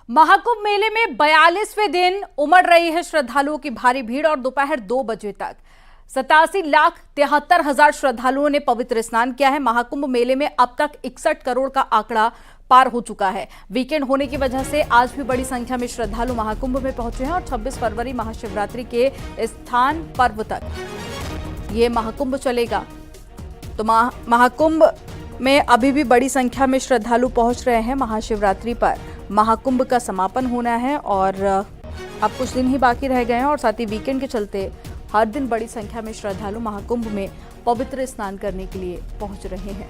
महाकुंभ मेले में 42वें दिन उमड़ रही है श्रद्धालुओं की भारी भीड़ और दोपहर 2 बजे तक 87,73,000 श्रद्धालुओं ने पवित्र स्नान किया है। महाकुंभ मेले में अब तक 61 करोड़ का आंकड़ा पार हो चुका है। वीकेंड होने की वजह से आज भी बड़ी संख्या में श्रद्धालु महाकुंभ में पहुंचे हैं और 26 फरवरी महाशिवरात्रि के स्थान पर्व तक ये महाकुंभ चलेगा। तो महाकुंभ में अभी भी बड़ी संख्या में श्रद्धालु पहुंच रहे हैं। महाशिवरात्रि पर महाकुंभ का समापन होना है और अब कुछ दिन ही बाकी रह गए हैं और साथ ही वीकेंड के चलते हर दिन बड़ी संख्या में श्रद्धालु महाकुंभ में पवित्र स्नान करने के लिए पहुंच रहे हैं।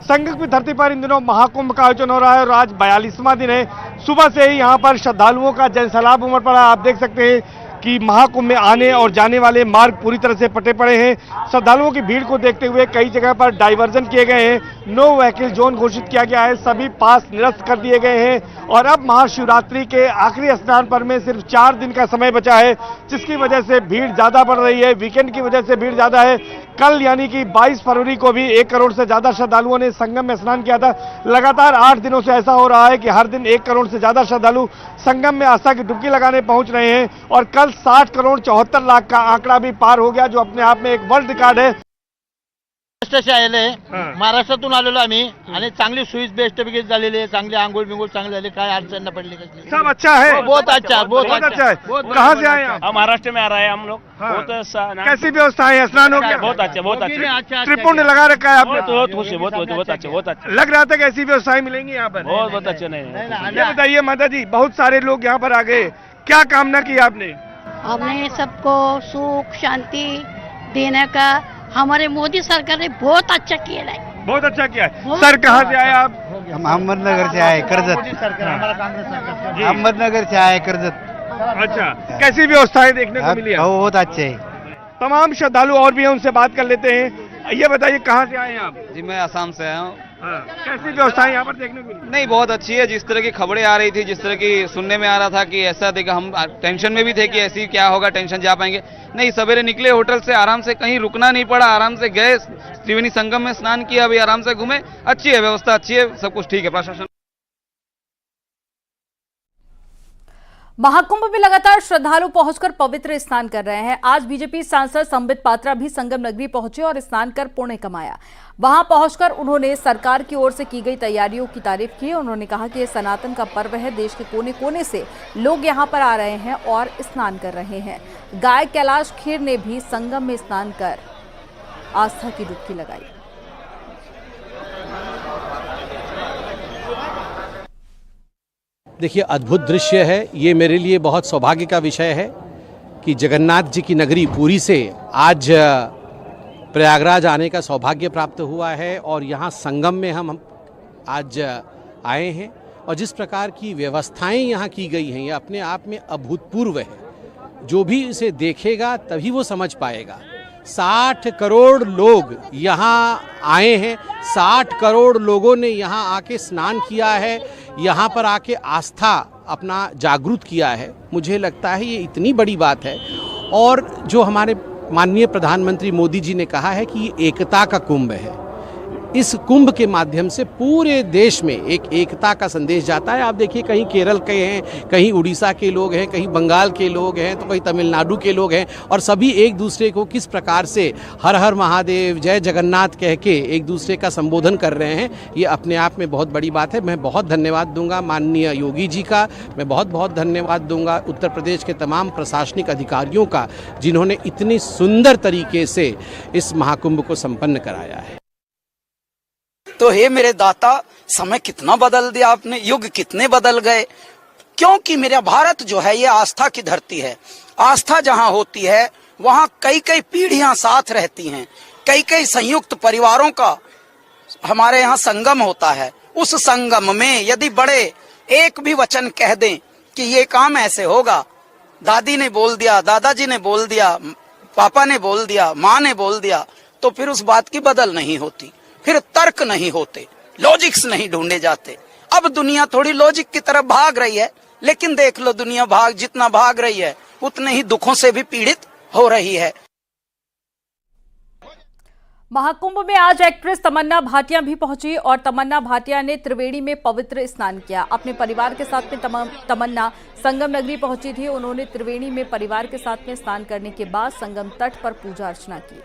संगम की धरती पर इन दिनों महाकुंभ का आयोजन हो रहा है और आज 42वां दिन है। सुबह से ही यहाँ पर श्रद्धालुओं का जनसैलाब उमड़ पड़ा। आप देख सकते हैं कि महाकुंभ में आने और जाने वाले मार्ग पूरी तरह से पटे पड़े हैं। श्रद्धालुओं की भीड़ को देखते हुए कई जगह पर डाइवर्जन किए गए हैं। नो व्हीकल जोन घोषित किया गया है। सभी पास निरस्त कर दिए गए हैं और अब महाशिवरात्रि के आखिरी स्नान पर्व में सिर्फ 4 दिन का समय बचा है, जिसकी वजह से भीड़ ज्यादा बढ़ रही है। वीकेंड की वजह से भीड़ ज्यादा है। कल यानी कि 22 फरवरी को भी 1 करोड़ से ज्यादा श्रद्धालुओं ने संगम में स्नान किया था। लगातार 8 दिनों से ऐसा हो रहा है कि हर दिन 1 करोड़ से ज्यादा श्रद्धालु संगम में आस्था की डुबकी लगाने पहुंच रहे हैं और कल 60 करोड़ 74 लाख का आंकड़ा भी पार हो गया, जो अपने आप में एक वर्ल्ड रिकॉर्ड है। महाराष्ट्रातून आलेलो आम्ही आणि चांगली सुईस बेस्ट पैकी झालेली आहे। चांगली आंघोळ बिंगोळ चांगली झाली, काय अडचण न पडली कसली। सब अच्छा है, बहुत अच्छा, बहुत अच्छा है। कहाँ से आए आप? महाराष्ट्र में आ रहा है हम लोग। कैसी व्यवस्था है? स्नान हो गया? बहुत अच्छा, बहुत अच्छा। त्रिपुंड लगा रखा है आपने? बहुत खुश है, बहुत अच्छा, बहुत अच्छा। लग रहा था कि ऐसी व्यवस्थाएं मिलेंगी यहाँ पर? बहुत अच्छे नहीं। ये बताइए माता जी, बहुत सारे लोग यहाँ पर आ गए, क्या कामना की आपने? हमने सबको सुख शांति देने का हमारे मोदी सरकार ने बहुत अच्छा किया है। बहुत अच्छा किया है। सर कहाँ से आए आप? हम अहमदनगर से आए, कर्जत। अहमदनगर से आए, कर्जत। अच्छा, कैसी व्यवस्थाएं देखने को मिली? बहुत अच्छे है। तमाम श्रद्धालु और भी हैं, उनसे बात कर लेते हैं। ये बताइए कहाँ से आए हैं आप? जी मैं असम से आया हूँ। कैसी व्यवस्थाएं यहाँ पर देखने को मिली? नहीं, बहुत अच्छी है। जिस तरह की खबरें आ रही थी, जिस तरह की सुनने में आ रहा था कि ऐसा देखा, हम टेंशन में भी थे कि ऐसी क्या होगा, टेंशन जा पाएंगे नहीं। सवेरे निकले होटल से, आराम से, कहीं रुकना नहीं पड़ा, आराम से गए, त्रिवेणी संगम में स्नान किया, अभी आराम से घूमे। अच्छी है व्यवस्था, अच्छी है, सब कुछ ठीक है। प्रशासन महाकुंभ में लगातार श्रद्धालु पहुंचकर पवित्र स्नान कर रहे हैं। आज बीजेपी सांसद संबित पात्रा भी संगम नगरी पहुंचे और स्नान कर पुण्य कमाया। वहां पहुंचकर उन्होंने सरकार की ओर से की गई तैयारियों की तारीफ की। उन्होंने कहा कि यह सनातन का पर्व है, देश के कोने कोने से लोग यहां पर आ रहे हैं और स्नान कर रहे हैं। गायक कैलाश खेर ने भी संगम में स्नान कर आस्था की डुबकी लगाई। देखिए, अद्भुत दृश्य है ये। मेरे लिए बहुत सौभाग्य का विषय है कि जगन्नाथ जी की नगरी पुरी से आज प्रयागराज आने का सौभाग्य प्राप्त हुआ है और यहाँ संगम में हम आज आए हैं और जिस प्रकार की व्यवस्थाएं यहाँ की गई हैं, ये अपने आप में अभूतपूर्व है। जो भी इसे देखेगा तभी वो समझ पाएगा। 60 करोड़ लोग यहाँ आए हैं, 60 करोड़ लोगों ने यहाँ आके स्नान किया है, यहाँ पर आके आस्था अपना जागरूक किया है। मुझे लगता है ये इतनी बड़ी बात है। और जो हमारे माननीय प्रधानमंत्री मोदी जी ने कहा है कि ये एकता का कुंभ है, इस कुंभ के माध्यम से पूरे देश में एक एकता का संदेश जाता है। आप देखिए, कहीं केरल के हैं, कहीं उड़ीसा के लोग हैं, कहीं बंगाल के लोग हैं, तो कहीं तमिलनाडु के लोग हैं और सभी एक दूसरे को किस प्रकार से हर हर महादेव, जय जगन्नाथ कह के एक दूसरे का संबोधन कर रहे हैं। ये अपने आप में बहुत बड़ी बात है। मैं बहुत धन्यवाद दूंगा माननीय योगी जी का, मैं बहुत बहुत धन्यवाद दूंगा उत्तर प्रदेश के तमाम प्रशासनिक अधिकारियों का, जिन्होंने इतनी सुंदर तरीके से इस महाकुंभ को संपन्न कराया है। तो हे मेरे दाता, समय कितना बदल दिया आपने, युग कितने बदल गए। क्योंकि मेरा भारत जो है ये आस्था की धरती है। आस्था जहाँ होती है वहाँ कई कई पीढ़ियां साथ रहती हैं, कई कई संयुक्त परिवारों का हमारे यहाँ संगम होता है। उस संगम में यदि बड़े एक भी वचन कह दें कि ये काम ऐसे होगा, दादी ने बोल दिया, दादाजी ने बोल दिया, पापा ने बोल दिया, माँ ने बोल दिया, तो फिर उस बात की बदल नहीं होती, फिर तर्क नहीं होते, लॉजिक्स नहीं ढूंढे जाते। अब दुनिया थोड़ी लॉजिक की तरफ भाग रही है, लेकिन देख लो, दुनिया जितना भाग रही है उतने ही दुखों से भी पीड़ित हो रही है। महाकुंभ में आज एक्ट्रेस तमन्ना भाटिया भी पहुंची और तमन्ना भाटिया ने त्रिवेणी में पवित्र स्नान किया। अपने परिवार के साथ में तमन्ना संगम नगरी पहुंची थी। उन्होंने त्रिवेणी में परिवार के साथ में स्नान करने के बाद संगम तट पर पूजा अर्चना की।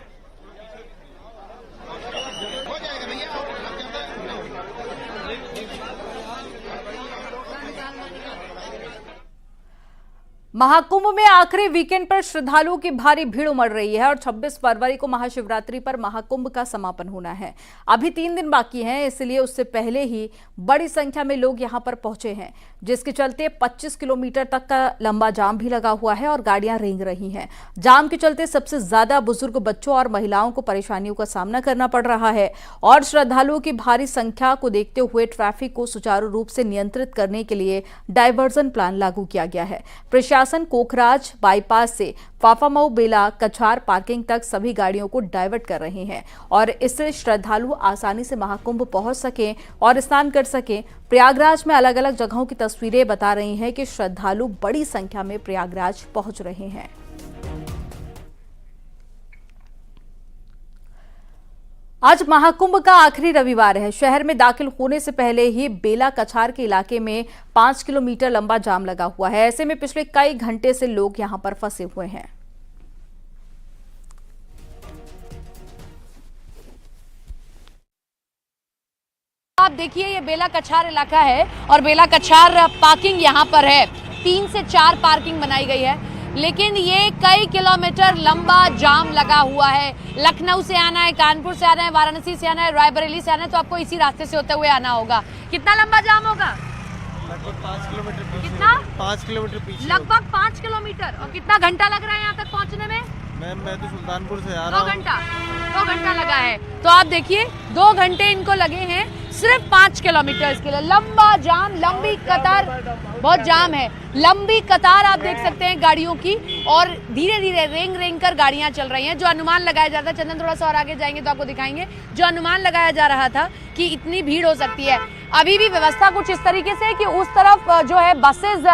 महाकुंभ में आखिरी वीकेंड पर श्रद्धालुओं की भारी भीड़ उमड़ रही है और 26 फरवरी को महाशिवरात्रि पर महाकुंभ का समापन होना है। अभी 3 दिन बाकी हैं, इसलिए उससे पहले ही बड़ी संख्या में लोग यहां पर पहुंचे हैं, जिसके चलते 25 किलोमीटर तक का लंबा जाम भी लगा हुआ है और गाड़ियां रेंग रही हैं। जाम के चलते सबसे ज्यादा बुजुर्ग, बच्चों और महिलाओं को परेशानियों का सामना करना पड़ रहा है और श्रद्धालुओं की भारी संख्या को देखते हुए ट्रैफिक को सुचारू रूप से नियंत्रित करने के लिए डायवर्जन प्लान लागू किया गया है। प्रशासन कोखराज बाईपास से फाफामऊ, बेला, कछार पार्किंग तक सभी गाड़ियों को डाइवर्ट कर रहे हैं और इससे श्रद्धालु आसानी से महाकुंभ पहुंच सकें और स्नान कर सकें। प्रयागराज में अलग अलग जगहों की तस्वीरें बता रही हैं कि श्रद्धालु बड़ी संख्या में प्रयागराज पहुंच रहे हैं। आज महाकुंभ का आखिरी रविवार है। शहर में दाखिल होने से पहले ही बेला कछार के इलाके में 5 किलोमीटर लंबा जाम लगा हुआ है। ऐसे में पिछले कई घंटे से लोग यहां पर फंसे हुए हैं। आप देखिए, ये बेला कछार इलाका है और बेला कछार पार्किंग यहाँ पर है। 3 से 4 पार्किंग बनाई गई है, लेकिन ये कई किलोमीटर लंबा जाम लगा हुआ है। लखनऊ से आना है, कानपुर से आना है, वाराणसी से आना है, रायबरेली से आना है, तो आपको इसी रास्ते से होते हुए आना होगा। कितना लंबा जाम होगा? लगभग 5 किलोमीटर पीछे। कितना? 5 किलोमीटर पीछे। लगभग 5 किलोमीटर। और कितना घंटा लग रहा है यहाँ तक पहुँचने में? मैम, मैं तो सुल्तानपुर से आ रहा हूँ। 2 घंटा लगा है। तो आप देखिए, 2 घंटे इनको लगे हैं सिर्फ 5 किलोमीटर के लिए। लंबा जाम, लंबी कतार, बहुत जाम है, लंबी कतार आप देख सकते हैं गाड़ियों की, और धीरे धीरे रेंग रेंग कर गाड़ियां चल रही हैं। जो अनुमान लगाया जाता है, चंदन थोड़ा सा और आगे जाएंगे तो आपको दिखाएंगे, जो अनुमान लगाया जा रहा था कि इतनी भीड़ हो सकती है, अभी भी व्यवस्था कुछ इस तरीके से कि उस तरफ जो है बसेज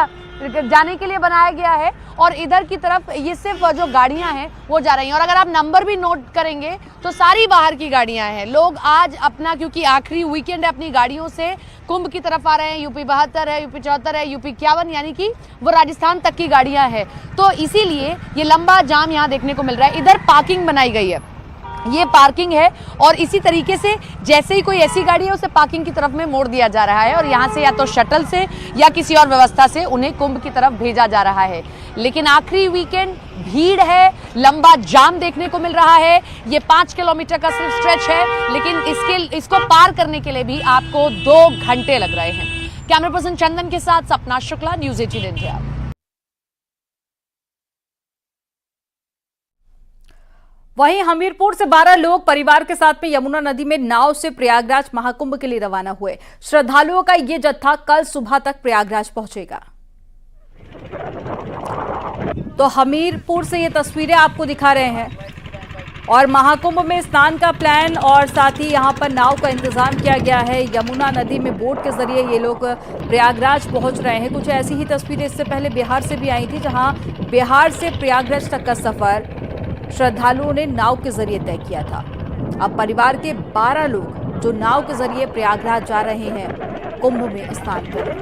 जाने के लिए बनाया गया है और इधर की तरफ ये सिर्फ जो गाड़ियां हैं वो जा रही हैं। और अगर आप नंबर भी नोट करेंगे तो सारी बाहर की गाड़ियां हैं। लोग आज अपना, क्योंकि आखिरी वीकेंड है, अपनी गाड़ियों से कुंभ की तरफ आ रहे हैं। यूपी 72 है, यूपी 74 है, यूपी 51, यानी कि वो राजस्थान तक की गाड़ियां हैं। तो इसीलिए ये लंबा जाम यहाँ देखने को मिल रहा है। इधर पार्किंग बनाई गई है, ये पार्किंग है, और इसी तरीके से जैसे ही कोई ऐसी गाड़ी है उसे पार्किंग की तरफ में मोड़ दिया जा रहा है और यहाँ से या तो शटल से या किसी और व्यवस्था से उन्हें कुंभ की तरफ भेजा जा रहा है। लेकिन आखिरी वीकेंड, भीड़ है, लंबा जाम देखने को मिल रहा है। ये 5 किलोमीटर का सिर्फ स्ट्रेच है, लेकिन इसको पार करने के लिए भी आपको 2 घंटे लग रहे हैं। कैमरा पर्सन चंदन के साथ सपना शुक्ला, न्यूज़ 18 इंडिया। वहीं हमीरपुर से 12 लोग परिवार के साथ में यमुना नदी में नाव से प्रयागराज महाकुंभ के लिए रवाना हुए। श्रद्धालुओं का ये जत्था कल सुबह तक प्रयागराज पहुंचेगा। तो हमीरपुर से ये तस्वीरें आपको दिखा रहे हैं और महाकुंभ में स्नान का प्लान और साथ ही यहां पर नाव का इंतजाम किया गया है। यमुना नदी में बोट के जरिए ये लोग प्रयागराज पहुंच रहे हैं। कुछ ऐसी ही तस्वीरें इससे पहले बिहार से भी आई थी, जहां बिहार से प्रयागराज तक का सफर श्रद्धालुओं ने नाव के जरिए तय किया था। अब परिवार के 12 लोग जो नाव के जरिए प्रयागराज जा रहे हैं कुंभ में स्नान करने।